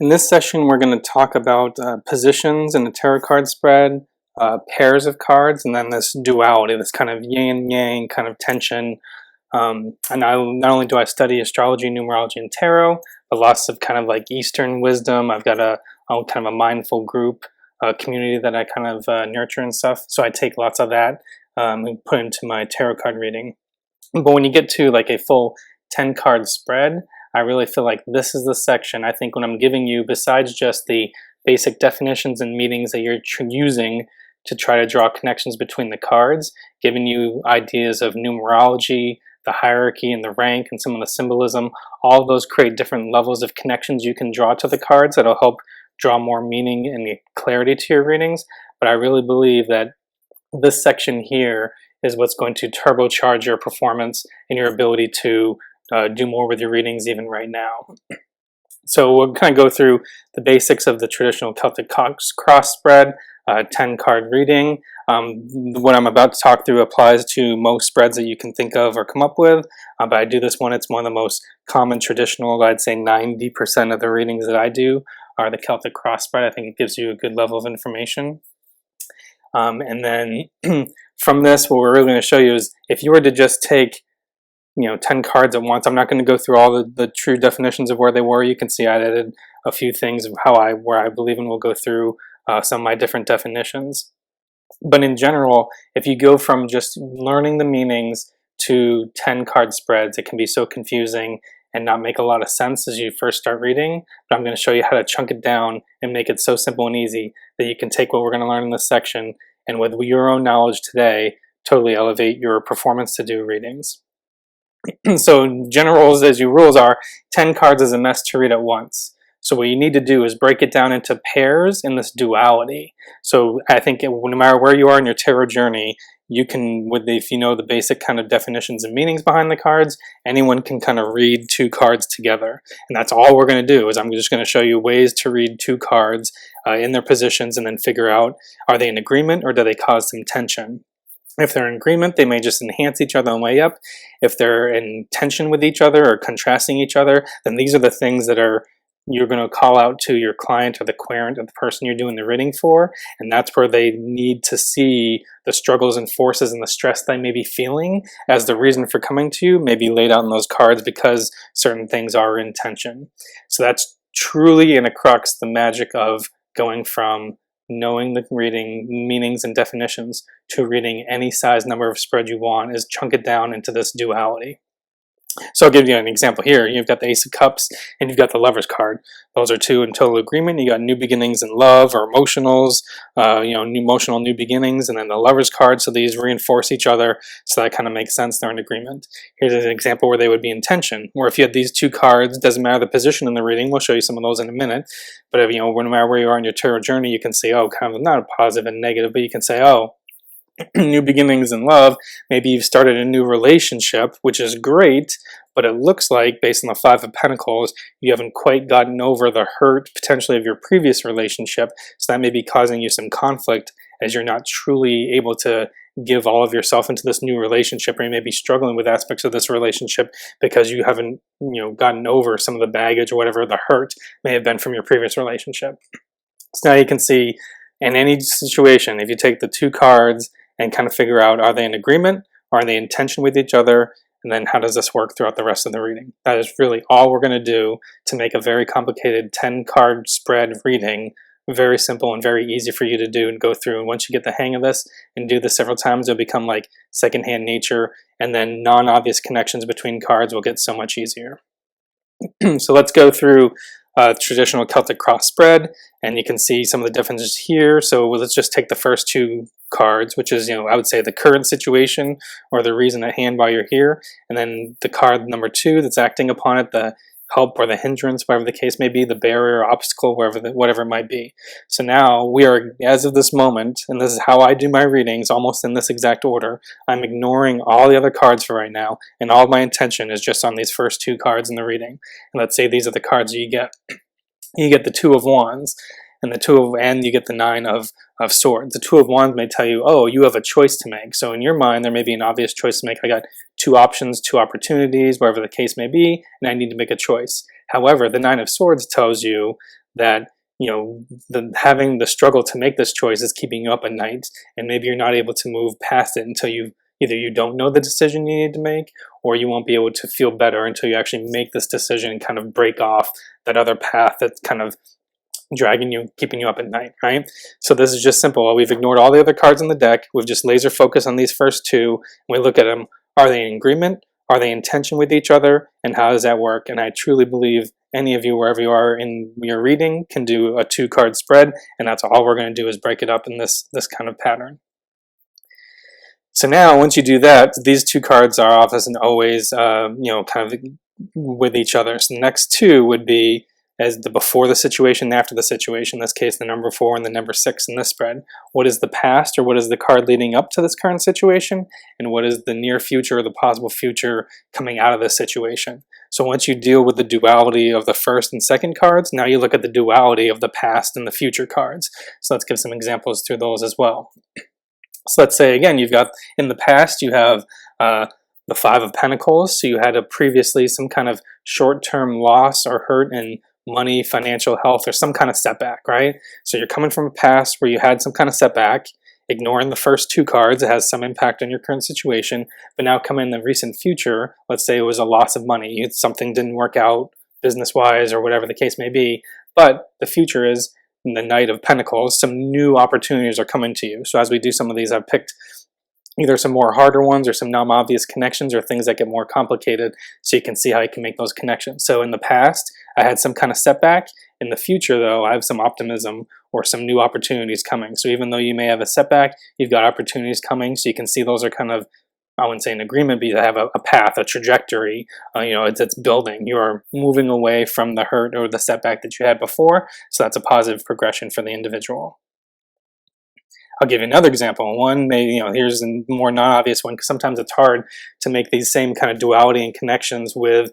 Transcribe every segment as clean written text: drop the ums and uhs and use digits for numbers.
In this session, we're going to talk about positions in the tarot card spread, pairs of cards, and then this duality, this kind of yin-yang kind of tension. And not only do I study astrology, numerology, and tarot, but lots of kind of like Eastern wisdom. I've got a kind of a mindful group community that I kind of nurture and stuff. So I take lots of that and put into my tarot card reading. But when you get to like a full 10 card spread, I really feel like this is the section I think when I'm giving you, besides just the basic definitions and meanings that you're using to try to draw connections between the cards, giving you ideas of numerology, the hierarchy and the rank and some of the symbolism, all of those create different levels of connections you can draw to the cards that'll help draw more meaning and clarity to your readings. But I really believe that this section here is what's going to turbocharge your performance and your ability to do more with your readings even right now. So we'll kind of go through the basics of the traditional Celtic cross spread, 10 card reading. What I'm about to talk through applies to most spreads that you can think of or come up with, but I do this one. It's one of the most common traditional, I'd say 90% of the readings that I do are the Celtic cross spread. I think it gives you a good level of information. And then from this, what we're really going to show you is if you were to just take 10 cards at once. I'm not going to go through all the true definitions of where they were. You can see I added a few things of where I believe in. We'll go through some of my different definitions. But in general, if you go from just learning the meanings to 10 card spreads, it can be so confusing and not make a lot of sense as you first start reading. But I'm going to show you how to chunk it down and make it so simple and easy that you can take what we're going to learn in this section and with your own knowledge today, totally elevate your performance to do readings. So general as you rules are 10 cards is a mess to read at once. So what you need to do is break it down into pairs in this duality. So I think no matter where you are in your tarot journey, you can, if you know the basic kind of definitions and meanings behind the cards, anyone can kind of read two cards together. And that's all we're going to do is I'm just going to show you ways to read two cards in their positions and then figure out, are they in agreement or do they cause some tension? If they're in agreement, they may just enhance each other on the way up. If they're in tension with each other or contrasting each other, then these are the things that you're going to call out to your client or the querent or the person you're doing the reading for. And that's where they need to see the struggles and forces and the stress they may be feeling as the reason for coming to you may be laid out in those cards because certain things are in tension. So that's truly in a crux the magic of going from knowing the reading meanings and definitions to reading any size number of spread you want is chunk it down into this duality. So I'll give you an example here. You've got the Ace of Cups and you've got the Lover's card. Those are two in total agreement. You got new beginnings in love or emotionals, emotional new beginnings, and then the Lover's card. So these reinforce each other. So that kind of makes sense. They're in agreement. Here's an example where they would be in tension. Where if you had these two cards, doesn't matter the position in the reading. We'll show you some of those in a minute. But if, no matter where you are in your tarot journey, you can say, oh, kind of not a positive and negative, but you can say, oh, new beginnings in love. Maybe you've started a new relationship, which is great, but it looks like, based on the Five of Pentacles, you haven't quite gotten over the hurt, potentially, of your previous relationship. So that may be causing you some conflict as you're not truly able to give all of yourself into this new relationship, or you may be struggling with aspects of this relationship because you haven't, gotten over some of the baggage or whatever the hurt may have been from your previous relationship. So now you can see in any situation, if you take the two cards and kind of figure out, are they in agreement or are they in tension with each other? And then how does this work throughout the rest of the reading? That is really all we're going to do to make a very complicated 10 card spread reading very simple and very easy for you to do and go through. And once you get the hang of this and do this several times, it'll become like secondhand nature, and then non-obvious connections between cards will get so much easier. So let's go through traditional Celtic cross spread, and you can see some of the differences here. So let's just take the first two cards, which is, I would say the current situation or the reason at hand why you're here, and then the card number 2 that's acting upon it, the help or the hindrance, whatever the case may be, the barrier or obstacle, whatever it might be. So now we are, as of this moment, and this is how I do my readings, almost in this exact order, I'm ignoring all the other cards for right now, and all my intention is just on these first two cards in the reading. And let's say these are the cards you get. You get the Two of Wands, and you get the Nine of Swords. The Two of Wands may tell you, oh, you have a choice to make. So in your mind, there may be an obvious choice to make. I got two options, two opportunities, whatever the case may be, and I need to make a choice. However, the Nine of Swords tells you that having the struggle to make this choice is keeping you up at night, and maybe you're not able to move past it until you don't know the decision you need to make, or you won't be able to feel better until you actually make this decision and kind of break off that other path that's kind of dragging you, keeping you up at night, right? So this is just simple. We've ignored all the other cards in the deck. We've just laser focused on these first two. And we look at them. Are they in agreement? Are they in tension with each other? And how does that work? And I truly believe any of you, wherever you are in your reading, can do a 2-card spread. And that's all we're going to do is break it up in this kind of pattern. So now, once you do that, these 2 cards are often and always, kind of with each other. So the next 2 would be as the before the situation and after the situation. In this case, the number 4 and the number 6 in this spread. What is the past, or what is the card leading up to this current situation? And what is the near future or the possible future coming out of this situation? So once you deal with the duality of the first and second cards, now you look at the duality of the past and the future cards. So let's give some examples through those as well. So let's say, again, you've got, in the past, you have the 5 of Pentacles. So you had previously some kind of short-term loss or hurt in money, financial health, or some kind of setback, right? So you're coming from a past where you had some kind of setback, ignoring the first 2 cards, it has some impact on your current situation, but now come in the recent future, let's say it was a loss of money, something didn't work out business-wise or whatever the case may be, but the future is in the Knight of Pentacles, some new opportunities are coming to you. So as we do some of these, I've picked either some more harder ones or some non-obvious connections or things that get more complicated so you can see how you can make those connections. So in the past, I had some kind of setback. In the future, though, I have some optimism or some new opportunities coming. So even though you may have a setback, you've got opportunities coming. So you can see those are kind of, I wouldn't say an agreement, but you have a path, a trajectory, it's building. You are moving away from the hurt or the setback that you had before. So that's a positive progression for the individual. I'll give you another example. One may, here's a more non-obvious one, because sometimes it's hard to make these same kind of duality and connections with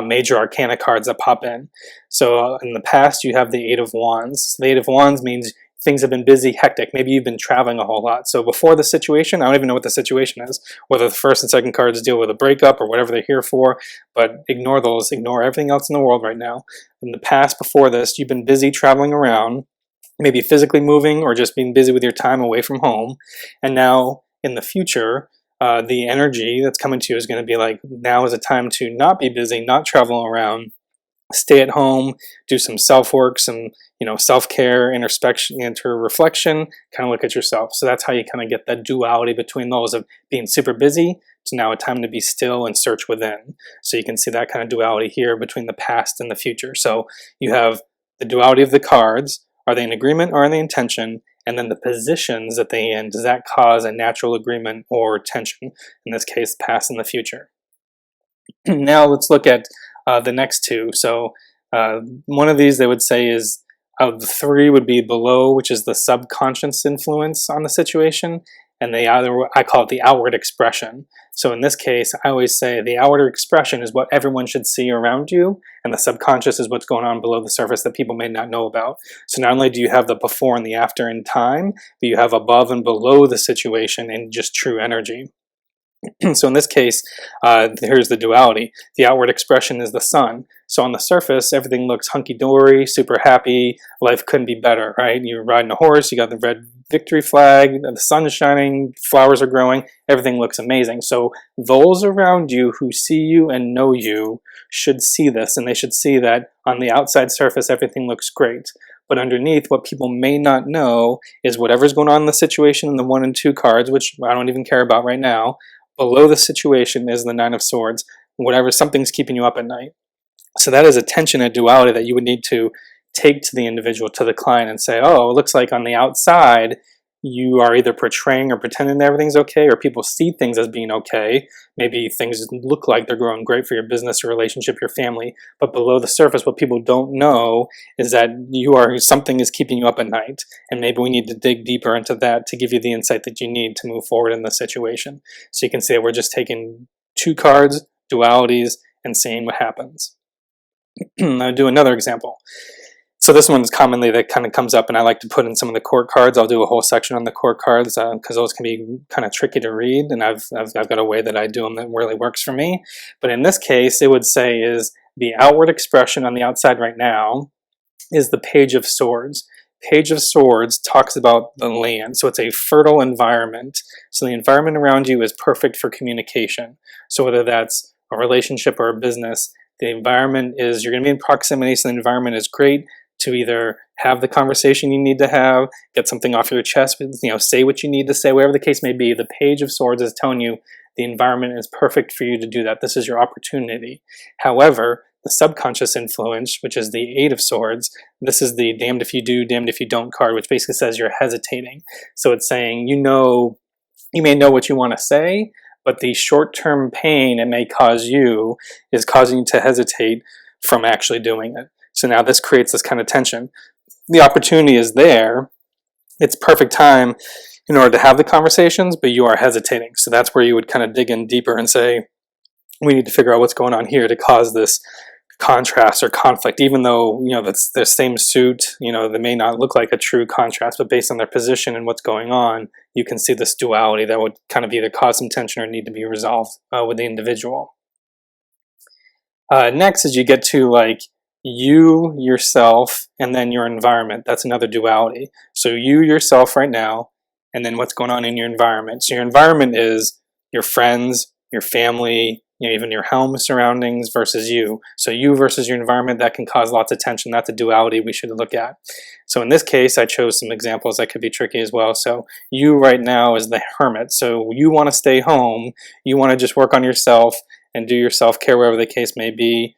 major arcana cards that pop in. So in the past, you have the 8 of Wands. The 8 of Wands means things have been busy, hectic. Maybe you've been traveling a whole lot. So before the situation, I don't even know what the situation is, whether the first and second cards deal with a breakup or whatever they're here for, but ignore those. Ignore everything else in the world right now. In the past, before this, you've been busy traveling around, maybe physically moving or just being busy with your time away from home. And now in the future, the energy that's coming to you is going to be like, now is a time to not be busy, not travel around, stay at home, do some self-work, some self-care, introspection, reflection, kind of look at yourself. So that's how you kind of get that duality between those of being super busy to now a time to be still and search within. So you can see that kind of duality here between the past and the future. So you have the duality of the cards. Are they in agreement or are they in tension? And then the positions that they in, does that cause a natural agreement or tension? In this case, past and the future. Now let's look at the next 2. So one of these they would say is, of the 3 would be below, which is the subconscious influence on the situation. And I call it the outward expression. So in this case, I always say the outward expression is what everyone should see around you, and the subconscious is what's going on below the surface that people may not know about. So not only do you have the before and the after in time, but you have above and below the situation in just true energy. So in this case, here's the duality. The outward expression is the sun. So on the surface, everything looks hunky-dory, super happy, life couldn't be better, right? You're riding a horse, you got the red victory flag, the sun is shining, flowers are growing, everything looks amazing. So those around you who see you and know you should see this, and they should see that on the outside surface, everything looks great. But underneath, what people may not know is whatever's going on in the situation in the 1 and 2 cards, which I don't even care about right now. Below the situation is the 9 of Swords, something's keeping you up at night. So that is a tension, a duality that you would need to take to the individual, to the client, and say, oh, it looks like on the outside, you are either portraying or pretending that everything's okay, or people see things as being okay. Maybe things look like they're growing great for your business, your relationship, your family, but below the surface, what people don't know is that something is keeping you up at night, and maybe we need to dig deeper into that to give you the insight that you need to move forward in the situation. So you can see that we're just taking 2 cards, dualities, and seeing what happens. I'll do another example. So this one's commonly that kind of comes up, and I like to put in some of the court cards. I'll do a whole section on the court cards because those can be kind of tricky to read, and I've got a way that I do them that really works for me. But in this case, it would say is the outward expression on the outside right now is the Page of Swords. Page of Swords talks about the land, so it's a fertile environment. So the environment around you is perfect for communication. So whether that's a relationship or a business, the environment is, you're going to be in proximity, so the environment is great to either have the conversation you need to have, get something off your chest, say what you need to say, whatever the case may be. The Page of Swords is telling you the environment is perfect for you to do that. This is your opportunity. However, the subconscious influence, which is the Eight of Swords, this is the damned if you do, damned if you don't card, which basically says you're hesitating. So it's saying, you may know what you want to say, but the short-term pain it may cause you is causing you to hesitate from actually doing it. So now this creates this kind of tension. The opportunity is there. It's perfect time in order to have the conversations, but you are hesitating. So that's where you would kind of dig in deeper and say, we need to figure out what's going on here to cause this contrast or conflict, even though that's the same suit. They may not look like a true contrast, but based on their position and what's going on, you can see this duality that would kind of either cause some tension or need to be resolved with the individual. Next is you get to like you, yourself, and then your environment. That's another duality. So you, yourself right now, and then what's going on in your environment. So your environment is your friends, your family, even your home surroundings versus you. So you versus your environment, that can cause lots of tension. That's a duality we should look at. So in this case, I chose some examples that could be tricky as well. So you right now is the hermit. So you want to stay home. You want to just work on yourself and do your self-care, wherever the case may be.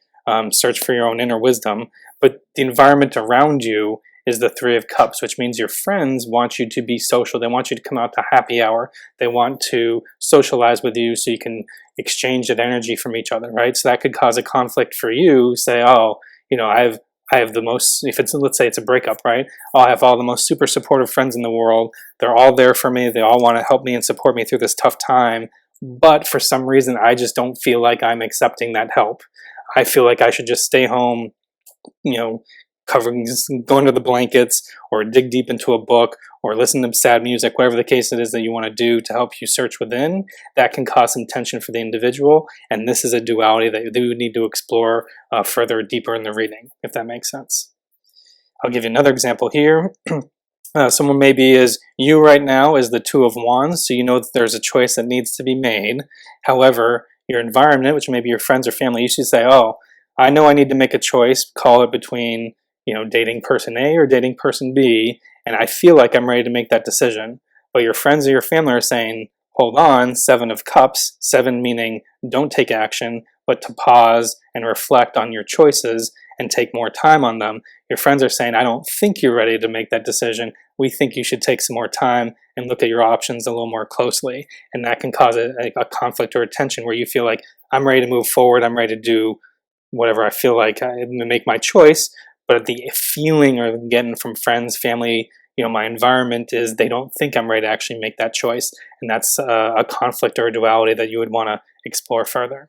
Search for your own inner wisdom. But the environment around you is the Three of Cups, which means your friends want you to be social. They want you to come out to happy hour. They want to socialize with you so you can exchange that energy from each other, right? So that could cause a conflict for you. Say, oh, I have the most, if it's, let's say it's a breakup, right? I have all the most super supportive friends in the world. They're all there for me. They all want to help me and support me through this tough time. But for some reason, I just don't feel like I'm accepting that help. I feel like I should just stay home, covering, go under the blankets, or dig deep into a book, or listen to sad music, whatever the case it is that you want to do to help you search within. That can cause some tension for the individual, and this is a duality that we would need to explore further deeper in the reading, if that makes sense. I'll give you another example here. Someone maybe is, you right now is the Two of Wands, so you know that there's a choice that needs to be made. However, your environment, which may be your friends or family, you should say, oh, I know I need to make a choice, call it between dating person A or dating person B, and I feel like I'm ready to make that decision. But your friends or your family are saying, hold on, Seven of Cups, seven meaning don't take action, but to pause and reflect on your choices and take more time on them. Your friends are saying, I don't think you're ready to make that decision. We think you should take some more time and look at your options a little more closely. And that can cause a conflict or a tension where you feel like, I'm ready to move forward, I'm ready to do whatever I feel like, I'm going to make my choice. But the feeling or getting from friends, family, my environment is they don't think I'm ready to actually make that choice. And that's a conflict or a duality that you would want to explore further.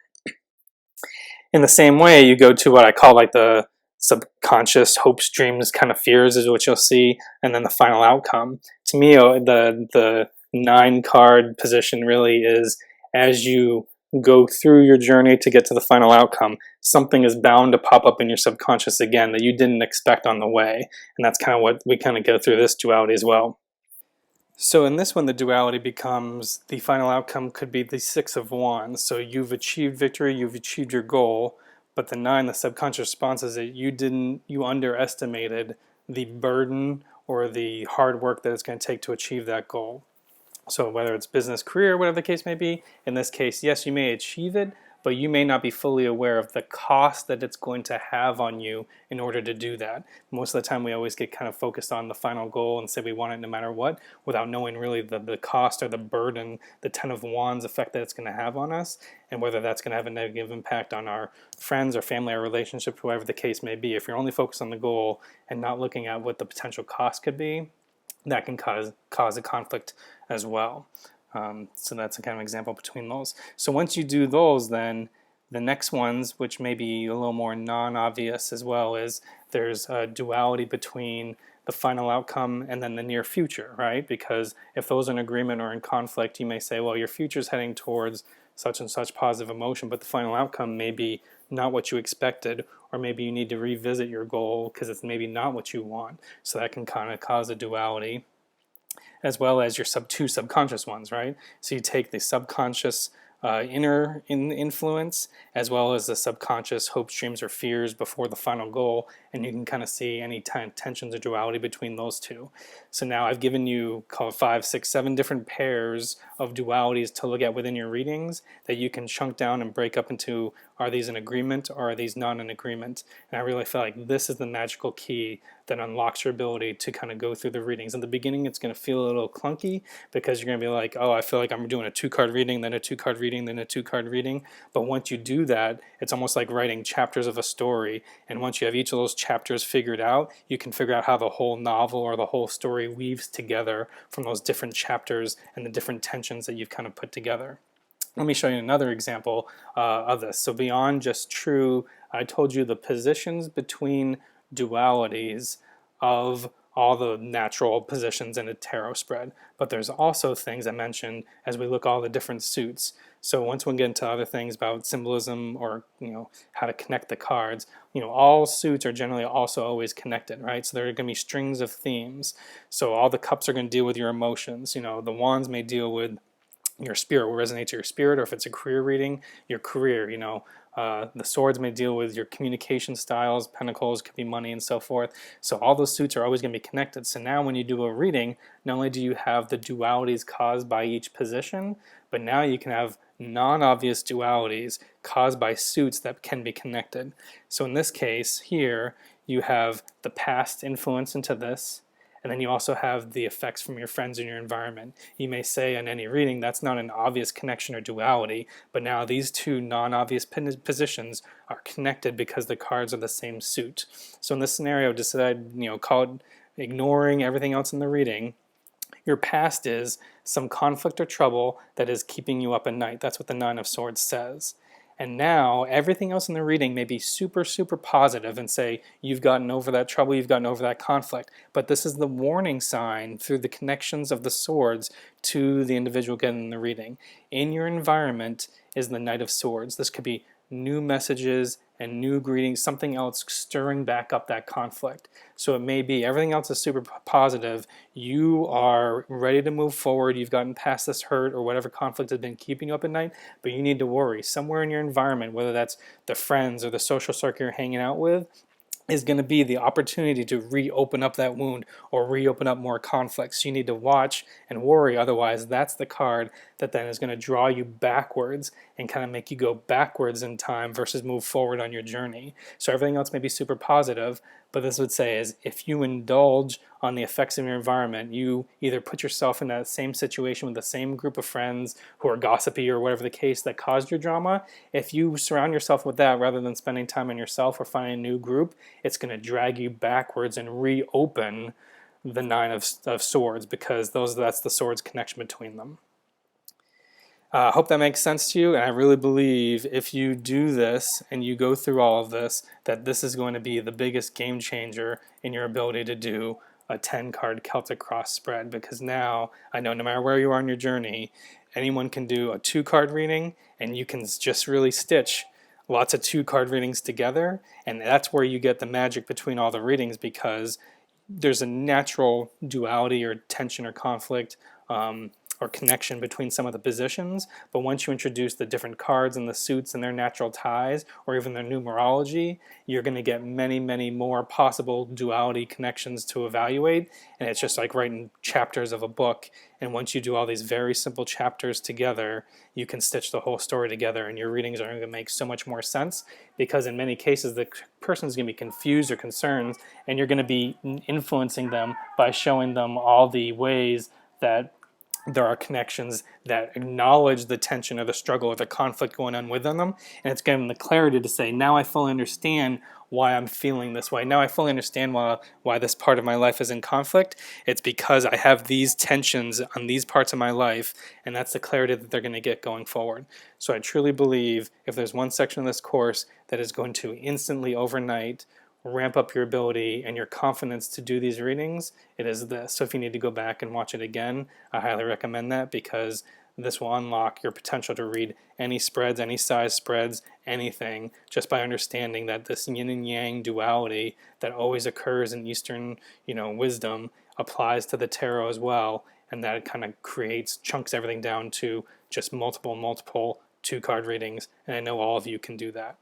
In the same way, you go to what I call like the subconscious hopes, dreams, kind of fears is what you'll see, and then the final outcome. To me, the 9-card position really is, as you go through your journey to get to the final outcome, something is bound to pop up in your subconscious again that you didn't expect on the way. And that's kind of what we kind of go through this duality as well. So in this one, the duality becomes the final outcome could be the Six of Wands. So you've achieved victory, you've achieved your goal, but the 9, the subconscious response is that you underestimated the burden or the hard work that it's going to take to achieve that goal. So whether it's business, career, whatever the case may be, in this case, yes, you may achieve it, but you may not be fully aware of the cost that it's going to have on you in order to do that. Most of the time we always get kind of focused on the final goal and say we want it no matter what, without knowing really the cost or the burden, the Ten of Wands effect that it's going to have on us, and whether that's going to have a negative impact on our friends or family or relationships, whatever the case may be. If you're only focused on the goal and not looking at what the potential cost could be, that can cause a conflict as well. So that's a kind of example between those. So once you do those, then the next ones, which may be a little more non-obvious as well, is there's a duality between the final outcome and then the near future, right? Because if those are in agreement or in conflict, you may say, well, your future is heading towards such and such positive emotion, but the final outcome may be not what you expected, or maybe you need to revisit your goal because it's maybe not what you want. So that can kind of cause a duality, as well as your two subconscious ones, right? So you take the subconscious inner influence, as well as the subconscious hopes, dreams, or fears before the final goal, and you can kind of see any tensions or duality between those two. So now I've given you, call it 5, 6, 7 different pairs of dualities to look at within your readings that you can chunk down and break up into, are these in agreement or are these not in agreement? And I really feel like this is the magical key that unlocks your ability to kind of go through the readings. In the beginning, it's going to feel a little clunky because you're going to be like, oh, I feel like I'm doing a 2-card reading, then a 2-card reading, then a 2-card reading. But once you do that, it's almost like writing chapters of a story. And once you have each of those chapters figured out, you can figure out how the whole novel or the whole story weaves together from those different chapters and the different tensions that you've kind of put together. Let me show you another example of this. So beyond just true, I told you the positions between dualities of all the natural positions in a tarot spread. But there's also things I mentioned as we look at all the different suits. So once we get into other things about symbolism or how to connect the cards, all suits are generally also always connected, right? So there are going to be strings of themes. So all the cups are going to deal with your emotions. The wands may deal with your spirit, what resonates to your spirit, or if it's a career reading, your career. The swords may deal with your communication styles, pentacles could be money and so forth. So all those suits are always going to be connected. So now when you do a reading, not only do you have the dualities caused by each position, but now you can have non-obvious dualities caused by suits that can be connected. So in this case here, you have the past influence into this, and then you also have the effects from your friends and your environment. You may say in any reading that's not an obvious connection or duality, but now these two non-obvious positions are connected because the cards are the same suit. So in this scenario, call it ignoring everything else in the reading. Your past is some conflict or trouble that is keeping you up at night. That's what the Nine of Swords says. And now everything else in the reading may be super, super positive and say, you've gotten over that trouble, you've gotten over that conflict. But this is the warning sign through the connections of the swords to the individual getting the reading. In your environment is the Knight of Swords. This could be new messages and new greetings, something else stirring back up that conflict. So it may be everything else is super positive. You are ready to move forward. You've gotten past this hurt or whatever conflict has been keeping you up at night, but you need to worry. Somewhere in your environment, whether that's the friends or the social circle you're hanging out with, is going to be the opportunity to reopen up that wound or reopen up more conflicts. So you need to watch and worry, otherwise that's the card that then is going to draw you backwards and kind of make you go backwards in time versus move forward on your journey. So everything else may be super positive, but this would say is if you indulge on the effects of your environment, you either put yourself in that same situation with the same group of friends who are gossipy or whatever the case that caused your drama. If you surround yourself with that rather than spending time on yourself or finding a new group, it's going to drag you backwards and reopen the Nine of Swords, because that's the swords connection between them. I hope that makes sense to you, and I really believe if you do this and you go through all of this, that this is going to be the biggest game changer in your ability to do a 10-card Celtic Cross spread, because now I know no matter where you are on your journey, anyone can do a 2-card reading, and you can just really stitch lots of 2-card readings together, and that's where you get the magic between all the readings, because there's a natural duality or tension or conflict or connection between some of the positions, but once you introduce the different cards and the suits and their natural ties, or even their numerology, you're going to get many, many more possible duality connections to evaluate, and it's just like writing chapters of a book, and once you do all these very simple chapters together, you can stitch the whole story together, and your readings are going to make so much more sense, because in many cases the person is going to be confused or concerned, and you're going to be influencing them by showing them all the ways that there are connections that acknowledge the tension or the struggle or the conflict going on within them, and it's giving them the clarity to say, now I fully understand why I'm feeling this way. Now I fully understand why this part of my life is in conflict. It's because I have these tensions on these parts of my life, and that's the clarity that they're going to get going forward. So I truly believe if there's one section of this course that is going to instantly overnight ramp up your ability and your confidence to do these readings, it is this. So if you need to go back and watch it again, I highly recommend that, because this will unlock your potential to read any spreads, any size spreads, anything, just by understanding that this yin and yang duality that always occurs in Eastern, wisdom applies to the tarot as well, and that it kind of chunks everything down to just multiple two card readings. And I know all of you can do that.